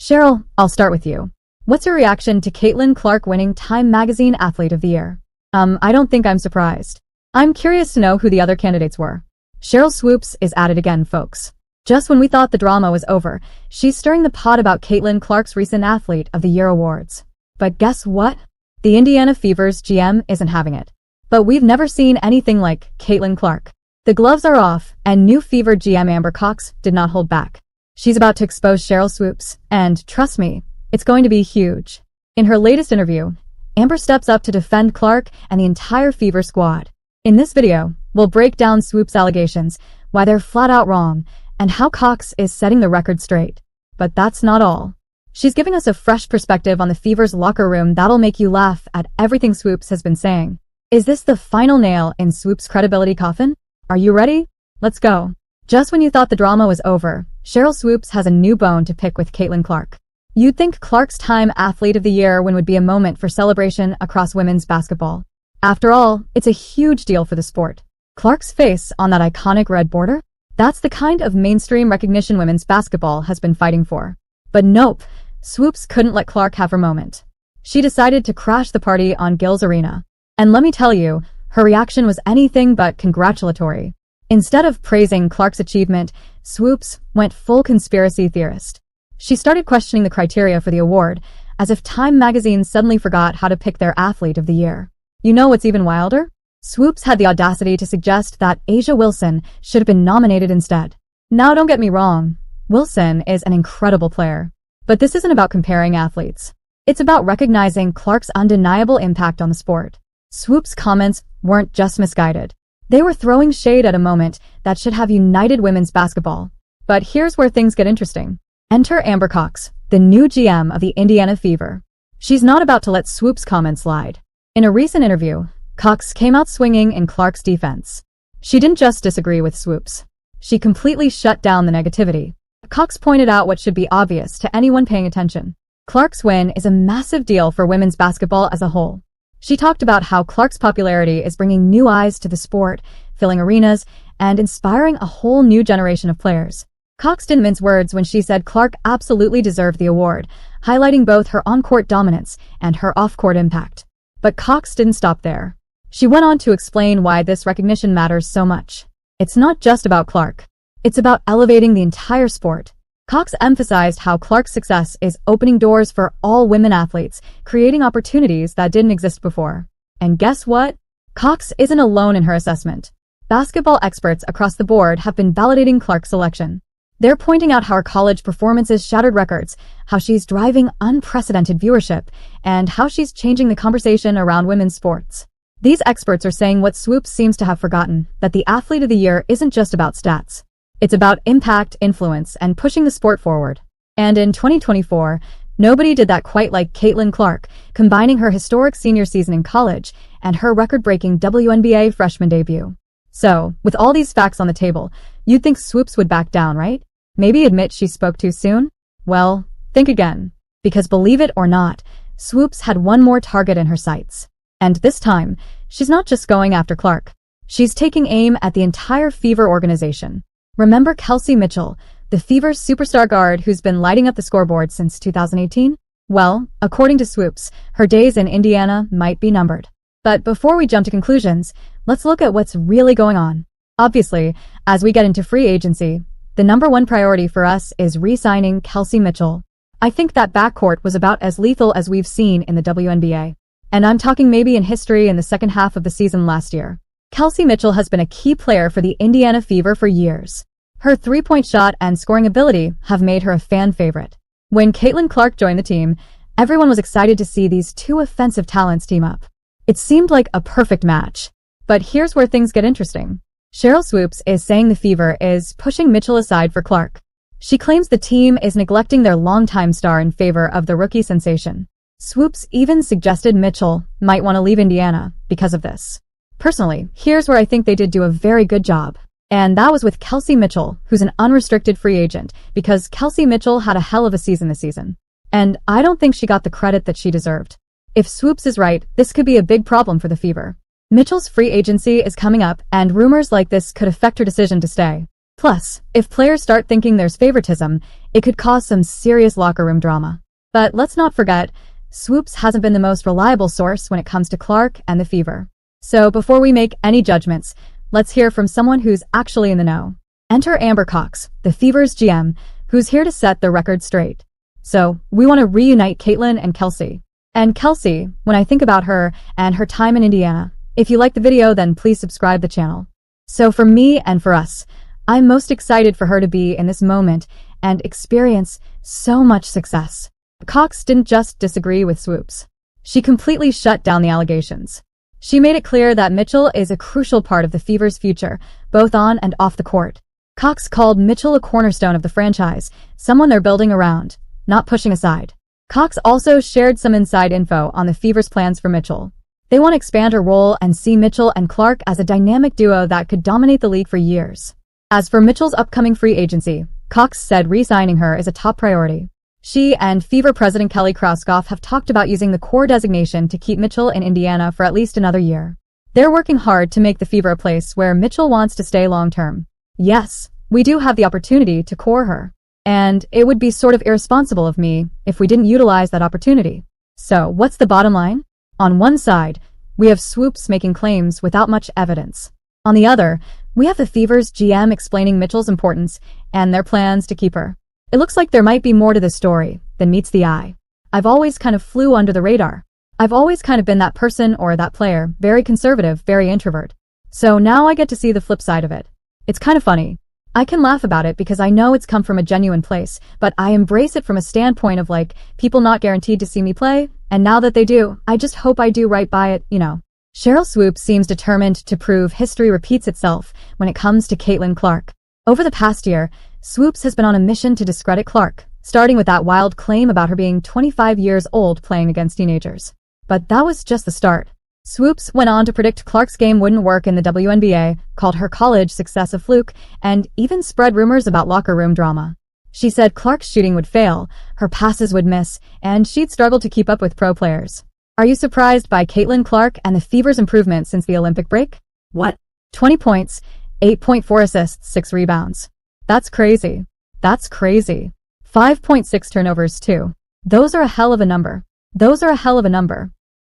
Sheryl, I'll start with you. What's your reaction to Caitlin Clark winning Time Magazine Athlete of the Year? I don't think I'm surprised. I'm curious to know who the other candidates were. Sheryl Swoopes is at it again, folks. Just when we thought the drama was over, she's stirring the pot about Caitlin Clark's recent Athlete of the Year awards. But guess what? The Indiana Fever's GM isn't having it. But we've never seen anything like Caitlin Clark. The gloves are off, and new Fever GM Amber Cox did not hold back. She's about to expose Sheryl Swoopes, and trust me, it's going to be huge. In her latest interview, Amber steps up to defend Clark and the entire Fever squad. In this video, we'll break down Swoopes' allegations, why they're flat out wrong, and how Cox is setting the record straight. But that's not all. She's giving us a fresh perspective on the Fever's locker room that'll make you laugh at everything Swoopes has been saying. Is this the final nail in Swoopes' credibility coffin? Are you ready? Let's go. Just when you thought the drama was over, Sheryl Swoopes has a new bone to pick with Caitlin Clark. You'd think Clark's Time Athlete of the Year win would be a moment for celebration across women's basketball. After all, it's a huge deal for the sport. Clark's face on that iconic red border? That's the kind of mainstream recognition women's basketball has been fighting for. But nope, Swoopes couldn't let Clark have her moment. She decided to crash the party on Gil's Arena. And let me tell you, her reaction was anything but congratulatory. Instead of praising Clark's achievement, Swoopes went full conspiracy theorist. She started questioning the criteria for the award, as if Time magazine suddenly forgot how to pick their Athlete of the Year. You know what's even wilder? Swoopes had the audacity to suggest that A'ja Wilson should have been nominated instead. Now don't get me wrong, Wilson is an incredible player. But this isn't about comparing athletes. It's about recognizing Clark's undeniable impact on the sport. Swoopes' comments weren't just misguided. They were throwing shade at a moment that should have united women's basketball. But here's where things get interesting. Enter Amber Cox, the new GM of the Indiana Fever. She's not about to let Swoopes' comments slide. In a recent interview, Cox came out swinging in Clark's defense. She didn't just disagree with Swoopes. She completely shut down the negativity. Cox pointed out what should be obvious to anyone paying attention. Clark's win is a massive deal for women's basketball as a whole. She talked about how Clark's popularity is bringing new eyes to the sport, filling arenas, and inspiring a whole new generation of players. Cox didn't mince words when she said Clark absolutely deserved the award, highlighting both her on-court dominance and her off-court impact. But Cox didn't stop there. She went on to explain why this recognition matters so much. It's not just about Clark. It's about elevating the entire sport. Cox emphasized how Clark's success is opening doors for all women athletes, creating opportunities that didn't exist before. And guess what? Cox isn't alone in her assessment. Basketball experts across the board have been validating Clark's selection. They're pointing out how her college performances shattered records, how she's driving unprecedented viewership, and how she's changing the conversation around women's sports. These experts are saying what Swoopes seems to have forgotten, that the Athlete of the Year isn't just about stats. It's about impact, influence, and pushing the sport forward. And in 2024, nobody did that quite like Caitlin Clark, combining her historic senior season in college and her record-breaking WNBA freshman debut. So, with all these facts on the table, you'd think Swoopes would back down, right? Maybe admit she spoke too soon? Well, think again. Because believe it or not, Swoopes had one more target in her sights. And this time, she's not just going after Clark. She's taking aim at the entire Fever organization. Remember Kelsey Mitchell, the Fever's superstar guard who's been lighting up the scoreboard since 2018? Well, according to Swoopes, her days in Indiana might be numbered. But before we jump to conclusions, let's look at what's really going on. Obviously, as we get into free agency, the number one priority for us is re-signing Kelsey Mitchell. I think that backcourt was about as lethal as we've seen in the WNBA. And I'm talking maybe in history in the second half of the season last year. Kelsey Mitchell has been a key player for the Indiana Fever for years. Her three-point shot and scoring ability have made her a fan favorite. When Caitlin Clark joined the team, everyone was excited to see these two offensive talents team up. It seemed like a perfect match. But here's where things get interesting. Sheryl Swoopes is saying the Fever is pushing Mitchell aside for Clark. She claims the team is neglecting their longtime star in favor of the rookie sensation. Swoopes even suggested Mitchell might want to leave Indiana because of this. Personally, here's where I think they did do a very good job. And that was with Kelsey Mitchell, who's an unrestricted free agent, because Kelsey Mitchell had a hell of a season this season. And I don't think she got the credit that she deserved. If Swoopes is right, this could be a big problem for the Fever. Mitchell's free agency is coming up, and rumors like this could affect her decision to stay. Plus, if players start thinking there's favoritism, It could cause some serious locker room drama. But let's not forget, Swoopes hasn't been the most reliable source when it comes to Clark and the Fever. So before we make any judgments, let's hear from someone who's actually in the know. Enter Amber Cox, the Fever's GM, who's here to set the record straight. So, we want to reunite Caitlin and Kelsey. And Kelsey, when I think about her and her time in Indiana, if you like the video, then please subscribe the channel. So for me and for us, I'm most excited for her to be in this moment and experience so much success. Cox didn't just disagree with Swoopes. She completely shut down the allegations. She made it clear that Mitchell is a crucial part of the Fever's future, both on and off the court. Cox called Mitchell a cornerstone of the franchise, someone they're building around, not pushing aside. Cox also shared some inside info on the Fever's plans for Mitchell. They want to expand her role and see Mitchell and Clark as a dynamic duo that could dominate the league for years. As for Mitchell's upcoming free agency, Cox said re-signing her is a top priority. She and Fever president Kelly Krauskopf have talked about using the core designation to keep Mitchell in Indiana for at least another year. They're working hard to make the Fever a place where Mitchell wants to stay long-term. Yes, we do have the opportunity to core her. And it would be sort of irresponsible of me if we didn't utilize that opportunity. So, what's the bottom line? On one side, we have Swoopes making claims without much evidence. On the other, we have the Fever's GM explaining Mitchell's importance and their plans to keep her. It looks like there might be more to this story than meets the eye. I've always kind of flew under the radar. I've always kind of been that person or that player, very conservative, very introvert. So now I get to see the flip side of it. It's kind of funny. I can laugh about it because I know it's come from a genuine place, but I embrace it from a standpoint of like, people not guaranteed to see me play, and now that they do, I just hope I do right by it, you know. Sheryl Swoopes seems determined to prove history repeats itself when it comes to Caitlin Clark. Over the past year, Swoopes has been on a mission to discredit Clark, starting with that wild claim about her being 25 years old playing against teenagers. But that was just the start. Swoopes went on to predict Clark's game wouldn't work in the WNBA, called her college success a fluke, and even spread rumors about locker room drama. She said Clark's shooting would fail, her passes would miss, and she'd struggle to keep up with pro players. Are you surprised by Caitlin Clark and the Fever's improvement since the Olympic break? What? 20 points, 8.4 assists, 6 rebounds. That's crazy. That's crazy. 5.6 turnovers too. Those are a hell of a number.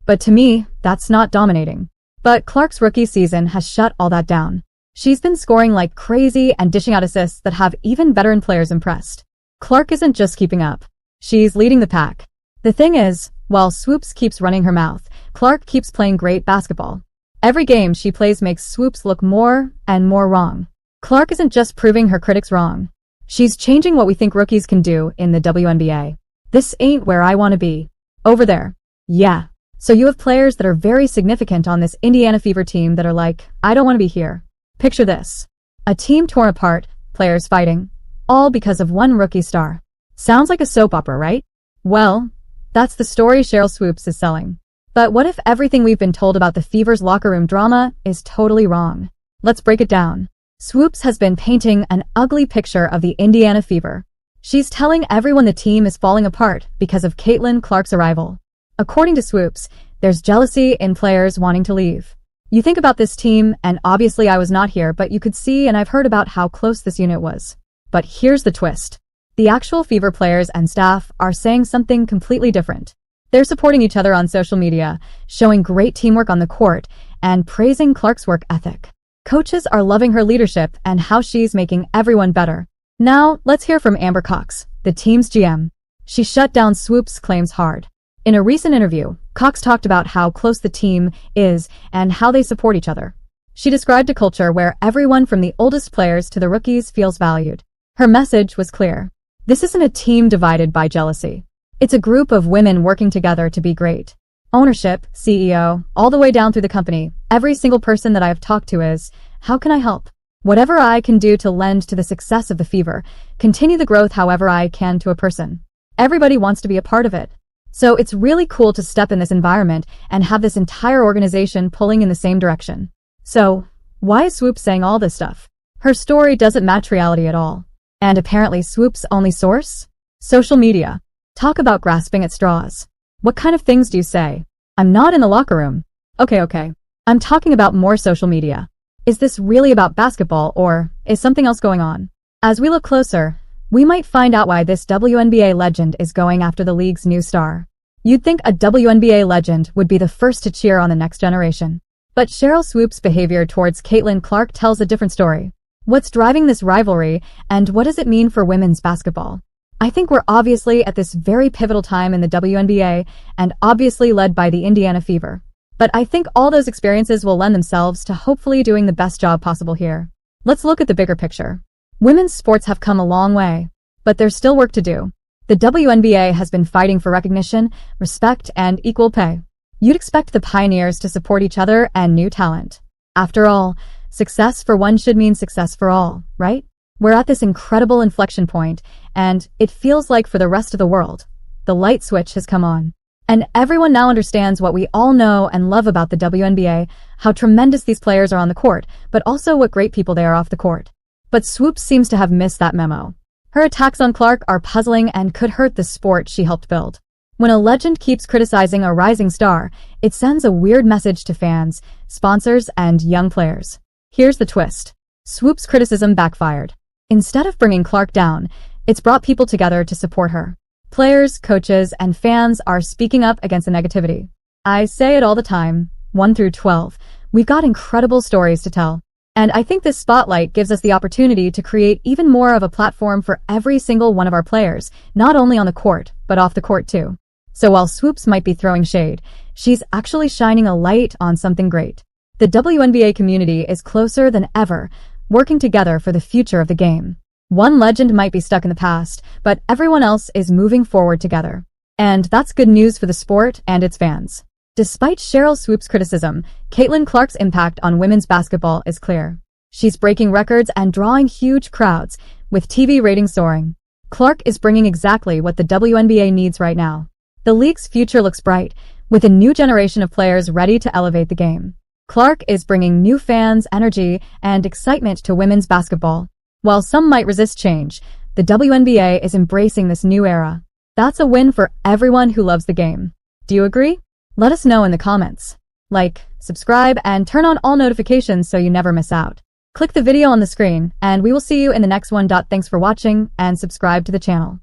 But to me, that's not dominating. But Clark's rookie season has shut all that down. She's been scoring like crazy and dishing out assists that have even veteran players impressed. Clark isn't just keeping up. She's leading the pack. The thing is, while Swoopes keeps running her mouth, Clark keeps playing great basketball. Every game she plays makes Swoopes look more and more wrong. Clark isn't just proving her critics wrong. She's changing what we think rookies can do in the WNBA. This ain't where I want to be. Over there. Yeah. So you have players that are very significant on this Indiana Fever team that are like, I don't want to be here. Picture this. A team torn apart, players fighting, all because of one rookie star. Sounds like a soap opera, right? Well, that's the story Sheryl Swoopes is selling. But what if everything we've been told about the Fever's locker room drama is totally wrong? Let's break it down. Swoopes has been painting an ugly picture of the Indiana Fever. She's telling everyone the team is falling apart because of Caitlin Clark's arrival. According to Swoopes, there's jealousy in players wanting to leave. You think about this team, and obviously I was not here, but you could see and I've heard about how close this unit was. But here's the twist. The actual Fever players and staff are saying something completely different. They're supporting each other on social media, showing great teamwork on the court, and praising Clark's work ethic. Coaches are loving her leadership and how she's making everyone better. Now, let's hear from Amber Cox, the team's GM. She shut down Swoopes' claims hard. In a recent interview, Cox talked about how close the team is and how they support each other. She described a culture where everyone from the oldest players to the rookies feels valued. Her message was clear. This isn't a team divided by jealousy. It's a group of women working together to be great. Ownership, CEO, all the way down through the company, every single person that I have talked to is, how can I help? Whatever I can do to lend to the success of the Fever, continue the growth however I can to a person. Everybody wants to be a part of it. So it's really cool to step in this environment and have this entire organization pulling in the same direction. So, why is Swoopes saying all this stuff? Her story doesn't match reality at all. And apparently Swoopes' only source? Social media. Talk about grasping at straws. What kind of things do you say? I'm not in the locker room. Okay. I'm talking about more social media. Is this really about basketball or is something else going on? As we look closer, we might find out why this WNBA legend is going after the league's new star. You'd think a WNBA legend would be the first to cheer on the next generation. But Sheryl Swoopes' behavior towards Caitlin Clark tells a different story. What's driving this rivalry, and what does it mean for women's basketball? I think we're obviously at this very pivotal time in the WNBA, and obviously led by the Indiana Fever. But I think all those experiences will lend themselves to hopefully doing the best job possible here. Let's look at the bigger picture. Women's sports have come a long way, but there's still work to do. The WNBA has been fighting for recognition, respect, and equal pay. You'd expect the pioneers to support each other and new talent. After all, success for one should mean success for all, right? We're at this incredible inflection point, and it feels like for the rest of the world, the light switch has come on. And everyone now understands what we all know and love about the WNBA, how tremendous these players are on the court, but also what great people they are off the court. But Swoopes seems to have missed that memo. Her attacks on Clark are puzzling and could hurt the sport she helped build. When a legend keeps criticizing a rising star, it sends a weird message to fans, sponsors, and young players. Here's the twist. Swoopes' criticism backfired. Instead of bringing Clark down, it's brought people together to support her. Players, coaches, and fans are speaking up against the negativity. I say it all the time, 1 through 12, we've got incredible stories to tell. And I think this spotlight gives us the opportunity to create even more of a platform for every single one of our players, not only on the court, but off the court too. So while Swoopes might be throwing shade, she's actually shining a light on something great. The WNBA community is closer than ever, working together for the future of the game. One legend might be stuck in the past, but everyone else is moving forward together. And that's good news for the sport and its fans. Despite Sheryl Swoopes' criticism, Caitlin Clark's impact on women's basketball is clear. She's breaking records and drawing huge crowds, with TV ratings soaring. Clark is bringing exactly what the WNBA needs right now. The league's future looks bright, with a new generation of players ready to elevate the game. Clark is bringing new fans, energy, and excitement to women's basketball. While some might resist change, the WNBA is embracing this new era. That's a win for everyone who loves the game. Do you agree? Let us know in the comments. Like, subscribe, and turn on all notifications so you never miss out. Click the video on the screen, and we will see you in the next one. Thanks for watching, and subscribe to the channel.